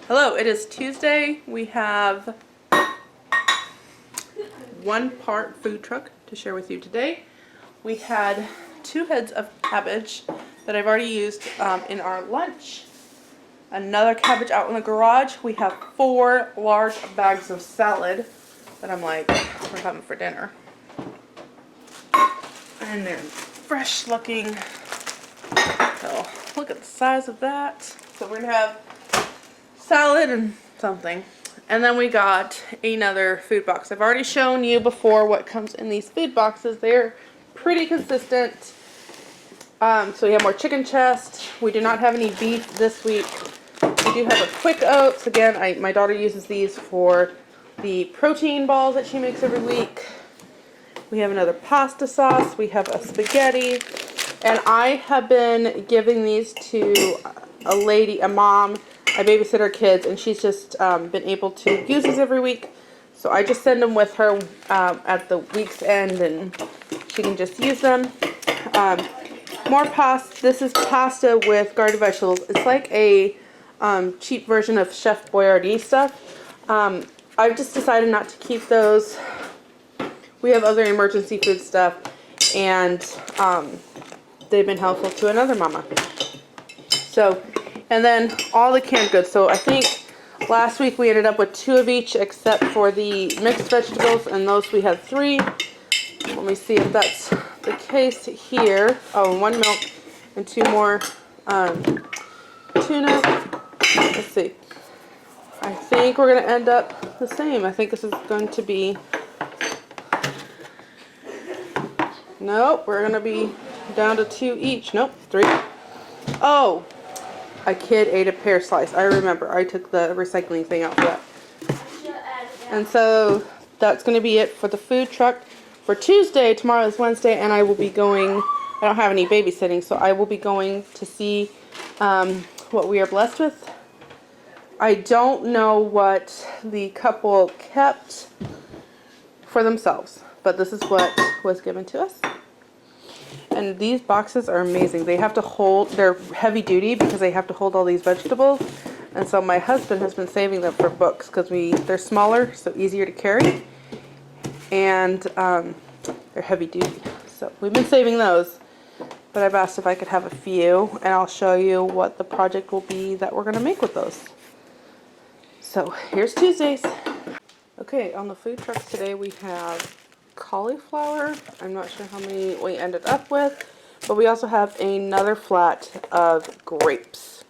Hello, it is Tuesday. We have one part food truck to share with you today. We had 2 heads of cabbage that I've already used in our lunch. Another cabbage out in the garage. We have 4 large bags of salad that I'm like, we're having for dinner. And they're fresh looking. So look at the size of that. So we're gonna have salad and something. And then we got another food box. I've already shown you before what comes in these food boxes. They're pretty consistent. So we have more chicken chest. We do not have any beef this week. We do have a quick oats. Again, my daughter uses these for the protein balls that she makes every week. We have another pasta sauce. We have a spaghetti. And I have been giving these to a mom. I babysit her kids, and she's just been able to use these every week. So I just send them with her at the week's end, and she can just use them. More pasta. This is pasta with garden vegetables. It's like a cheap version of Chef Boyardee stuff. I've just decided not to keep those. We have other emergency food stuff, and they've been helpful to another mama. So. And then all the canned goods. So I think last week we ended up with 2 of each except for the mixed vegetables, and those we had 3. Let me see if that's the case here. Oh, 1 milk and 2 more tuna. Let's see. I think we're going to end up the same. I think this is going to be... Nope, we're going to be down to 2 each. Nope, 3. Oh! A kid ate a pear slice. I remember. I took the recycling thing out for that. And so that's going to be it for the food truck for Tuesday. Tomorrow is Wednesday, and I will be going. I don't have any babysitting, so I will be going to see what we are blessed with. I don't know what the couple kept for themselves, but this is what was given to us. And these boxes are amazing. They have to hold, they're heavy duty because they have to hold all these vegetables. And so my husband has been saving them for books because they're smaller, so easier to carry. And they're heavy duty. So we've been saving those. But I've asked if I could have a few, and I'll show you what the project will be that we're going to make with those. So here's Tuesdays. Okay, on the food truck today we have cauliflower. I'm not sure how many we ended up with, but we also have another flat of grapes.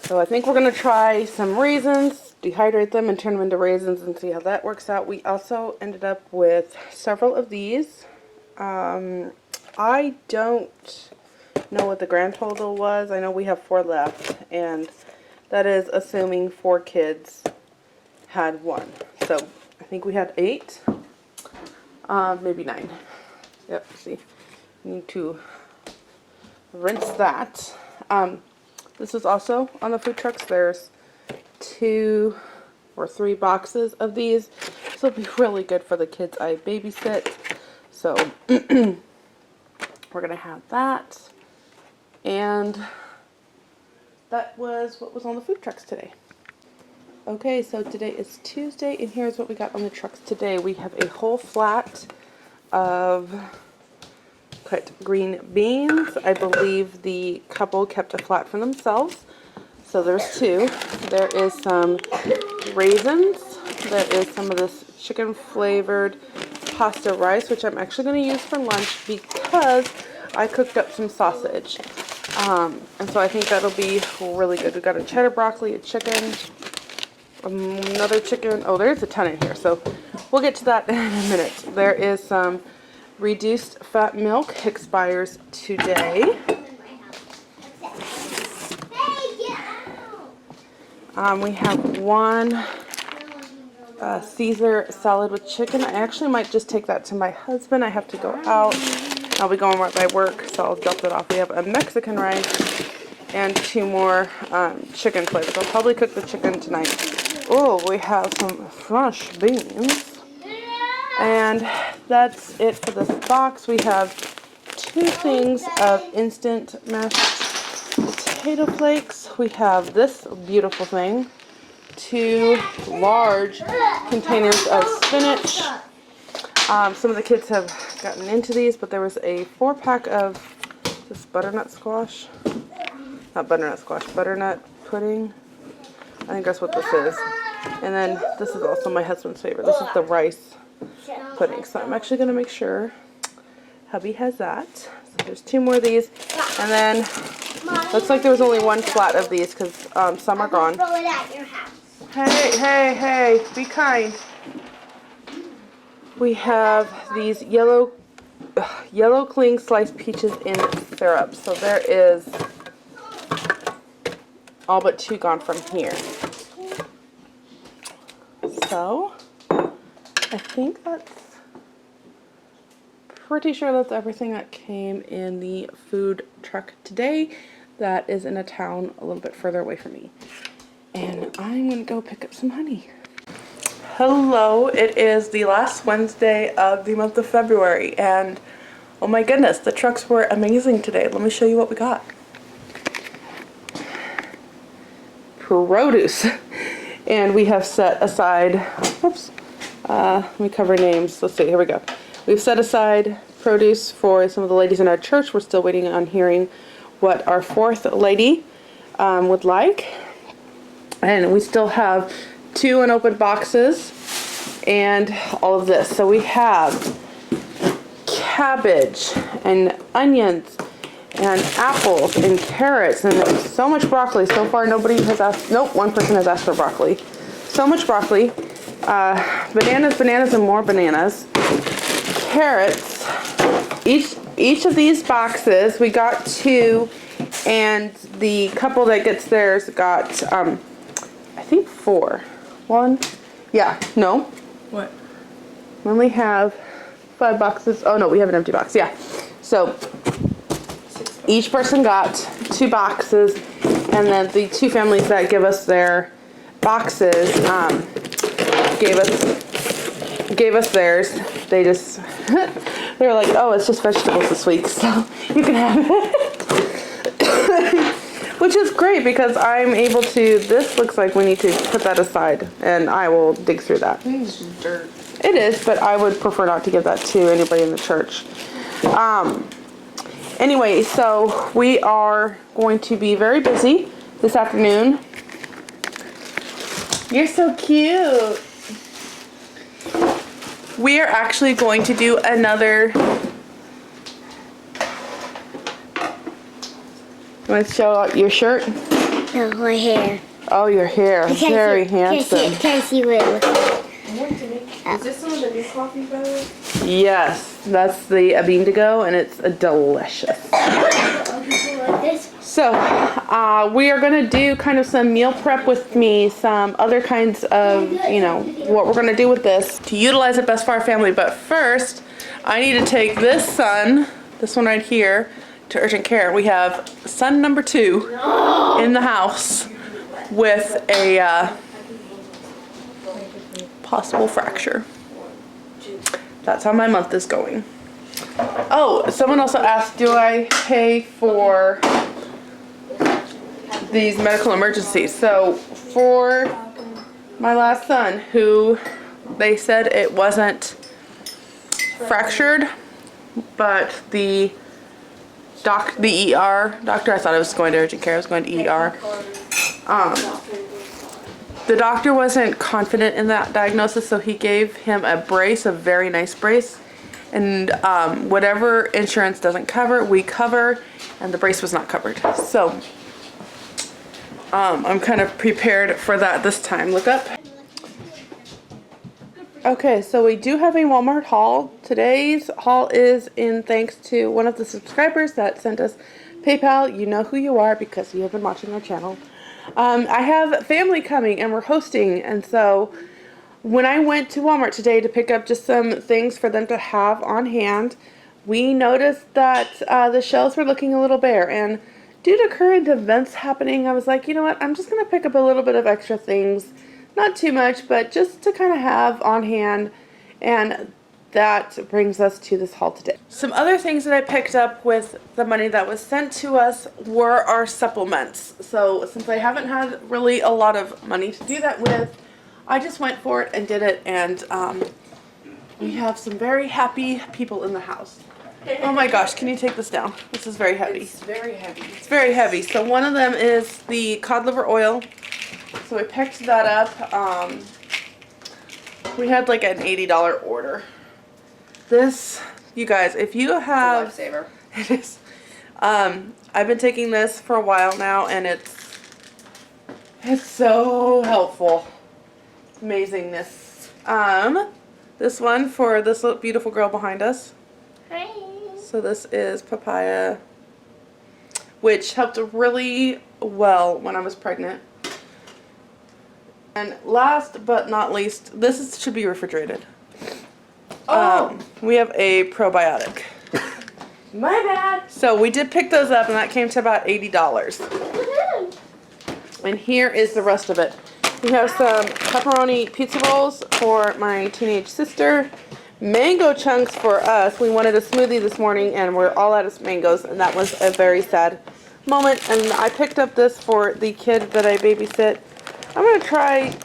So I think we're going to try some raisins, dehydrate them and turn them into raisins and see how that works out. We also ended up with several of these. I don't know what the grand total was. I know we have 4 left, and that is assuming 4 kids had 1. So I think we had 8. Maybe 9. Yep, see. Need to rinse that. This is also on the food trucks. There's 2 or 3 boxes of these. This will be really good for the kids I babysit. So, we're going to have that. And that was what was on the food trucks today. Okay, so today is Tuesday, and here's what we got on the trucks today. We have a whole flat of cut green beans. I believe the couple kept a flat for themselves. So there's 2. There is some raisins. There is some of this chicken flavored pasta rice, which I'm actually going to use for lunch because I cooked up some sausage. And so I think that'll be really good. We've got a cheddar broccoli, a chicken, another chicken. Oh, there's a ton in here, so we'll get to that in a minute. There is some reduced fat milk, expires today. We have 1 Caesar salad with chicken. I actually might just take that to my husband. I have to go out. I'll be going right by work, so I'll drop that off. We have a Mexican rice and 2 more chicken flavors. I'll probably cook the chicken tonight. Oh, we have some fresh beans. And that's it for this box. We have 2 things of instant mashed potato flakes. We have this beautiful thing. 2 large containers of spinach. Some of the kids have gotten into these, but there was a 4-pack of this butternut squash. Not butternut squash, butternut pudding. I think that's what this is. And then this is also my husband's favorite. This is the rice pudding. So I'm actually going to make sure hubby has that. So there's 2 more of these. And then looks like there was only 1 flat of these because some are gone. Hey, be kind. We have these yellow cling sliced peaches in syrup. So there is all but 2 gone from here. So I think that's pretty sure that's everything that came in the food truck today that is in a town a little bit further away from me. And I'm gonna go pick up some honey. Hello, it is the last Wednesday of the month of February, and oh my goodness, the trucks were amazing today. Let me show you what we got. Produce. And we have set aside, oops, let me cover names. Let's see, here we go. We've set aside produce for some of the ladies in our church. We're still waiting on hearing what our 4th lady would like. And we still have 2 unopened boxes and all of this. So we have cabbage and onions and apples and carrots and so much broccoli. So far nobody has asked, nope, 1 person has asked for broccoli. So much broccoli. Bananas and more bananas. Carrots. Each of these boxes, we got 2, and the couple that gets theirs got I think 4. 1, yeah, no. What? We only have 5 boxes. Oh no, we have an empty box, yeah. So each person got 2 boxes, and then the 2 families that give us their boxes gave us theirs. They just they were like, oh, it's just vegetables this week, so you can have it. Which is great because I'm able to, this looks like we need to put that aside, and I will dig through that. It's dirt. It is, but I would prefer not to give that to anybody in the church. Anyway, so we are going to be very busy this afternoon. You're so cute. We are actually going to do another. You want to show out your shirt? No, my hair. Oh, your hair. Very handsome. Can I see what it looks like? Is this some of the new coffee, by the way? Yes, that's the bean to go, and it's delicious. So, we are going to do kind of some meal prep with me, some other kinds of, you know, what we're going to do with this to utilize it best for our family. But first, I need to take this one right here, to urgent care. We have son number 2 in the house with a possible fracture. That's how my month is going. Oh, someone also asked, do I pay for these medical emergencies? So for my last son, who they said it wasn't fractured, but the ER doctor, I thought I was going to urgent care, I was going to ER. The doctor wasn't confident in that diagnosis, so he gave him a brace, a very nice brace. And whatever insurance doesn't cover, we cover, and the brace was not covered. So I'm kind of prepared for that this time. Look up. Okay, so we do have a Walmart haul. Today's haul is in thanks to one of the subscribers that sent us PayPal. You know who you are because you have been watching our channel. I have family coming and we're hosting, and so when I went to Walmart today to pick up just some things for them to have on hand, we noticed that the shelves were looking a little bare, and due to current events happening, I was like, you know what, I'm just going to pick up a little bit of extra things. Not too much, but just to kind of have on hand. And that brings us to this haul today. Some other things that I picked up with the money that was sent to us were our supplements. So since I haven't had really a lot of money to do that with, I just went for it and did it, and we have some very happy people in the house. Oh my gosh, can you take this down? This is very heavy. It's very heavy. It's very heavy. So one of them is the Cod Liver Oil. So I picked that up. We had like an $80 order. This, you guys, if you have... It's a lifesaver. It is. I've been taking this for a while now, and it's so helpful. Amazingness. This one for this beautiful girl behind us. Hi. So this is Papaya, which helped really well when I was pregnant. And last but not least, should be refrigerated. Oh! We have a probiotic. My bad. So we did pick those up, and that came to about $80. Woohoo. And here is the rest of it. We have some pepperoni pizza rolls for my teenage sister. Mango chunks for us. We wanted a smoothie this morning, and we're all out of mangoes, and that was a very sad moment. And I picked up this for the kid that I babysit. I'm going to try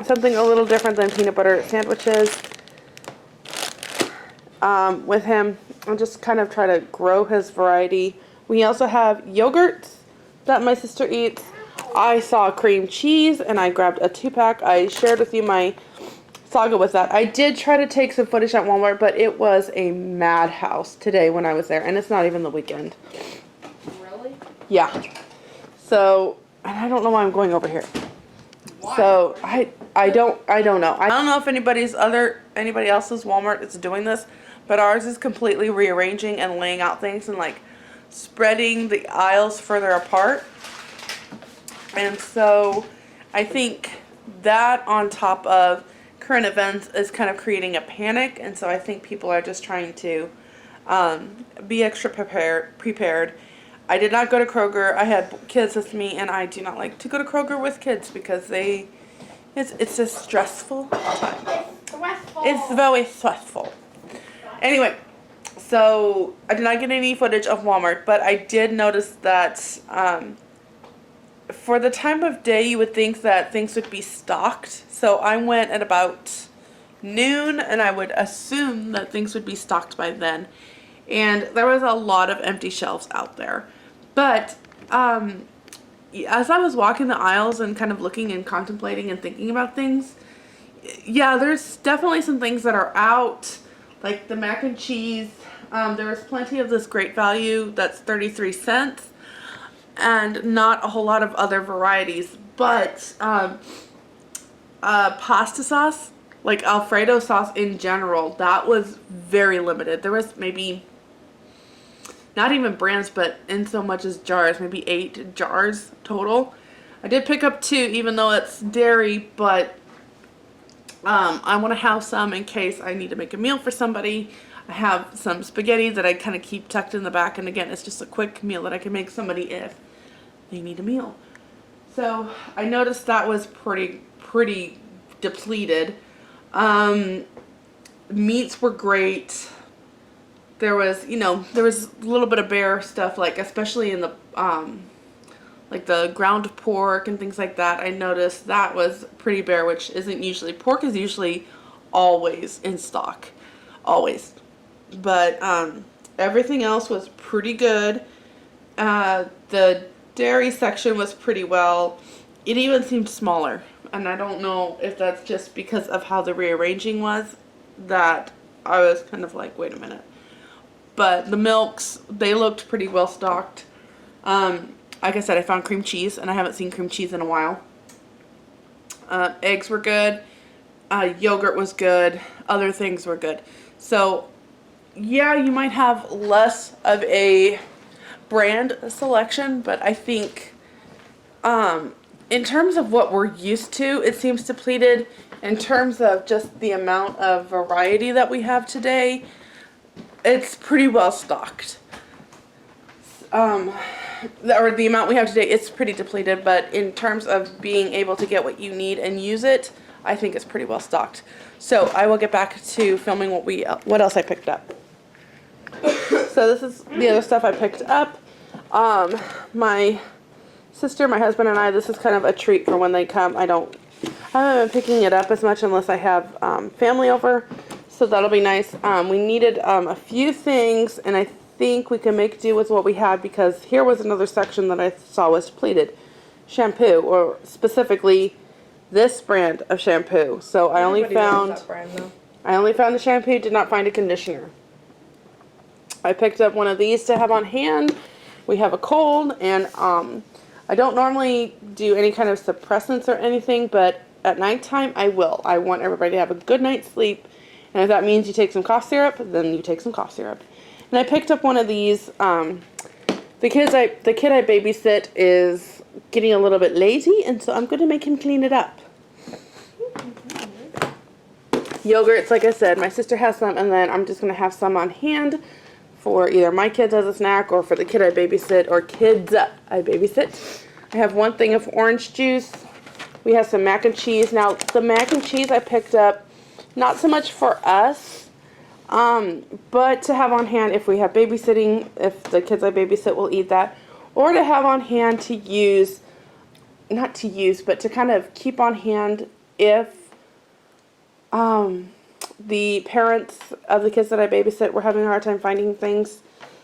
something a little different than peanut butter sandwiches with him. I'll just kind of try to grow his variety. We also have yogurt that my sister eats. I saw cream cheese, and I grabbed a 2-pack. I shared with you my saga with that. I did try to take some footage at Walmart, but it was a madhouse today when I was there, and it's not even the weekend. Really? Yeah. So, and I don't know why I'm going over here. Why? So I don't know. I don't know if anybody else's Walmart is doing this, but ours is completely rearranging and laying out things and like spreading the aisles further apart. And so I think that on top of current events is kind of creating a panic, and so I think people are just trying to be extra prepared. I did not go to Kroger. I had kids with me, and I do not like to go to Kroger with kids because it's a stressful time. It's very stressful. Anyway, so I did not get any footage of Walmart, but I did notice that for the time of day, you would think that things would be stocked. So I went at about noon, and I would assume that things would be stocked by then. And there was a lot of empty shelves out there. But as I was walking the aisles and kind of looking and contemplating and thinking about things, yeah, there's definitely some things that are out, like the mac and cheese. There was plenty of this great value that's 33 cents. And not a whole lot of other varieties, but pasta sauce, like Alfredo sauce in general, that was very limited. There was maybe, not even brands, but in so much as jars, maybe 8 jars total. I did pick up 2, even though it's dairy, but I want to have some in case I need to make a meal for somebody. I have some spaghetti that I kind of keep tucked in the back, and again, it's just a quick meal that I can make somebody if they need a meal. So I noticed that was pretty depleted. Meats were great. There was a little bit of bare stuff, like especially in the like the ground pork and things like that. I noticed that was pretty bare, which isn't usually. Pork is usually always in stock, always. But everything else was pretty good. The dairy section was pretty well. It even seemed smaller, and I don't know if that's just because of how the rearranging was, that I was kind of like, wait a minute. But the milks, they looked pretty well stocked. Like I said, I found cream cheese, and I haven't seen cream cheese in a while. Eggs were good. Yogurt was good. Other things were good. So yeah, you might have less of a brand selection, but I think in terms of what we're used to, it seems depleted. In terms of just the amount of variety that we have today, it's pretty well stocked. or the amount we have today, it's pretty depleted, but in terms of being able to get what you need and use it, I think it's pretty well stocked. So I will get back to filming what else I picked up. So this is the other stuff I picked up. My sister, my husband, and I, this is kind of a treat for when they come. I haven't been picking it up as much unless I have family over, so that'll be nice. We needed a few things, and I think we can make do with what we had, because here was another section that I saw was depleted. Shampoo, or specifically this brand of shampoo. So I only found the shampoo, did not find a conditioner. I picked up one of these to have on hand. We have a cold, and I don't normally do any kind of suppressants or anything, but at nighttime I will. I want everybody to have a good night's sleep, and if that means you take some cough syrup, then you take some cough syrup. And I picked up one of these. The kid I babysit is getting a little bit lazy, and so I'm going to make him clean it up. Yogurts, like I said, my sister has some, and then I'm just going to have some on hand for either my kids as a snack or for the kid I babysit, or kids I babysit. I have one thing of orange juice. We have some mac and cheese. Now, the mac and cheese I picked up, not so much for us, but to have on hand if we have babysitting, if the kids I babysit will eat that, or to have on hand to use, not to use, but to kind of keep on hand if the parents of the kids that I babysit were having a hard time finding things.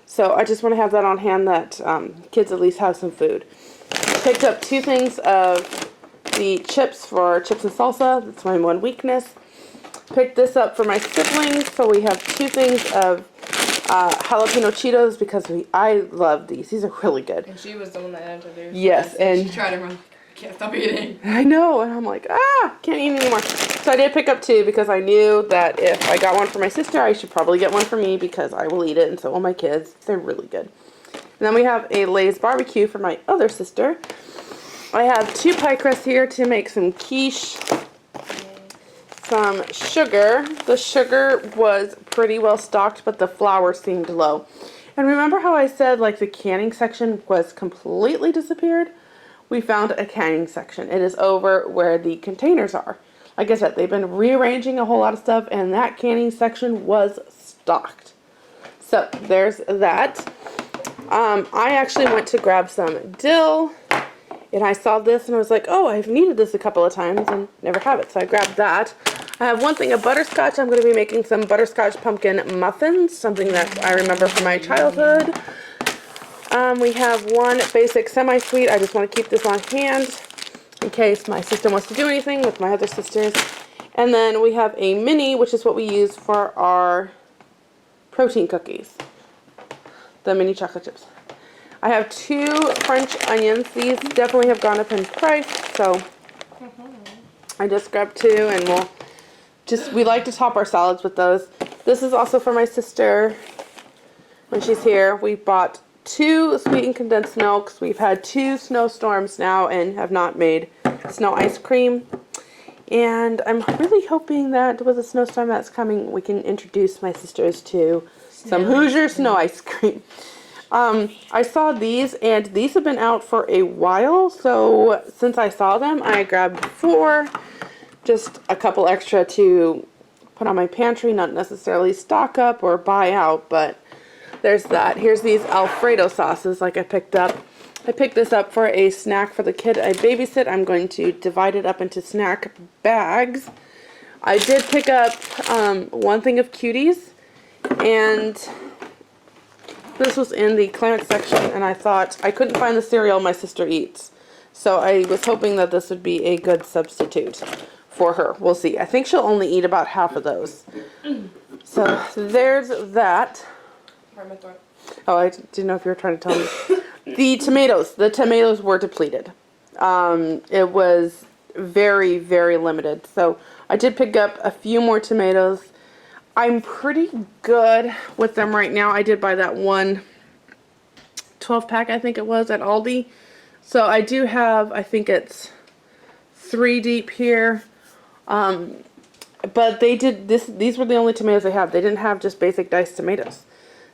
So I just want to have that on hand, that kids at least have some food. Picked up 2 things of the chips for chips and salsa. That's my one weakness. Picked this up for my siblings. So we have 2 things of jalapeno Cheetos, because I love these. These are really good. And she was the one that introduced. Yes, and she tried to run. Can't stop eating. I know, and I'm like, can't eat anymore. So I did pick up 2 because I knew that if I got one for my sister, I should probably get one for me, because I will eat it, and so will my kids. They're really good. And then we have a Lay's barbecue for my other sister. I have 2 pie crusts here to make some quiche. Some sugar. The sugar was pretty well stocked, but the flour seemed low. And remember how I said like the canning section was completely disappeared? We found a canning section. It is over where the containers are. Like I said, they've been rearranging a whole lot of stuff, and that canning section was stocked. So there's that. I actually went to grab some dill, and I saw this and I was like, oh, I've needed this a couple of times and never have it. So I grabbed that. I have one thing of butterscotch. I'm going to be making some butterscotch pumpkin muffins, something that I remember from my childhood. We have one basic semi-sweet. I just want to keep this on hand in case my sister wants to do anything with my other sisters. And then we have a mini, which is what we use for our protein cookies. The mini chocolate chips. I have 2 French onions. These definitely have gone up in price, so I just grabbed 2, and we like to top our salads with those. This is also for my sister when she's here. We bought 2 sweetened condensed milks. We've had 2 snowstorms now and have not made snow ice cream. And I'm really hoping that with the snowstorm that's coming, we can introduce my sisters to some Hoosier snow ice cream. I saw these, and these have been out for a while. So since I saw them, I grabbed 4. Just a couple extra to put on my pantry, not necessarily stock up or buy out, but there's that. Here's these Alfredo sauces like I picked up. I picked this up for a snack for the kid I babysit. I'm going to divide it up into snack bags. I did pick up one thing of cuties, and this was in the clearance section, and I thought I couldn't find the cereal my sister eats. So I was hoping that this would be a good substitute for her. We'll see. I think she'll only eat about half of those. So there's that. Oh, I didn't know if you were trying to tell me. The tomatoes were depleted. It was very, very limited. So I did pick up a few more tomatoes. I'm pretty good with them right now. I did buy that one 12-pack, I think it was, at Aldi. So I do have, I think it's 3 deep here. But they did these were the only tomatoes they have. They didn't have just basic diced tomatoes.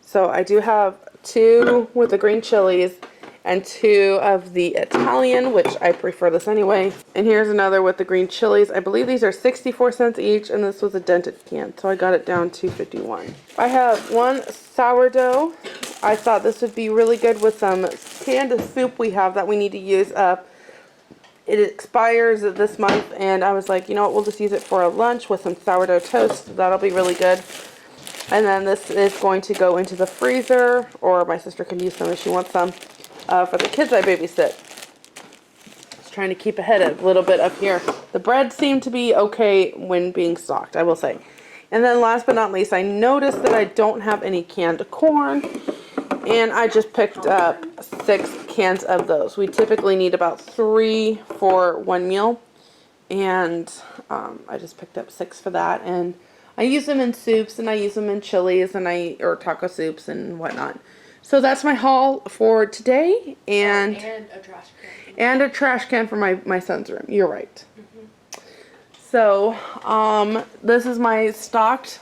So I do have 2 with the green chilies, and 2 of the Italian, which I prefer this anyway. And here's another with the green chilies. I believe these are 64 cents each, and this was a dented can, so I got it down to 51. I have 1 sourdough. I thought this would be really good with some canned soup we have that we need to use up. It expires this month, and I was like, you know what, we'll just use it for a lunch with some sourdough toast. That'll be really good. And then this is going to go into the freezer, or my sister can use some if she wants some, for the kids I babysit. Just trying to keep ahead a little bit up here. The bread seemed to be okay when being stocked, I will say. And then last but not least, I noticed that I don't have any canned corn, and I just picked up 6 cans of those. We typically need about 3 for 1 meal, and I just picked up 6 for that. And I use them in soups, and I use them in chilies, and or taco soups and whatnot. So that's my haul for today, and a trash can. And a trash can for my son's room. You're right. So this is my stocked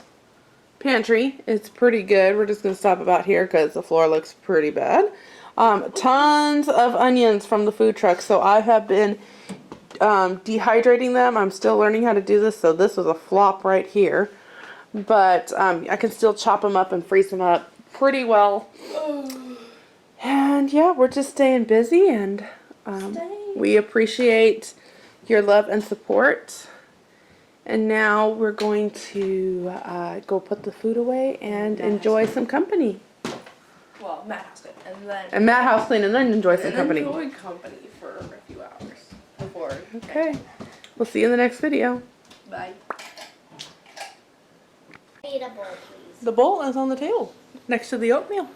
pantry. It's pretty good. We're just gonna stop about here because the floor looks pretty bad. Tons of onions from the food truck. So I have been dehydrating them. I'm still learning how to do this, so this was a flop right here. But I can still chop them up and freeze them up pretty well. And yeah, we're just staying busy, and we appreciate your love and support. And now we're going to go put the food away and enjoy some company. Well, Matt house clean, And Matt house clean, and then enjoy some company. Enjoy company for a few hours before. Okay. We'll see you in the next video. Bye. Need a bowl, please. The bowl is on the table next to the oatmeal.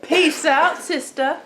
Peace out, sister.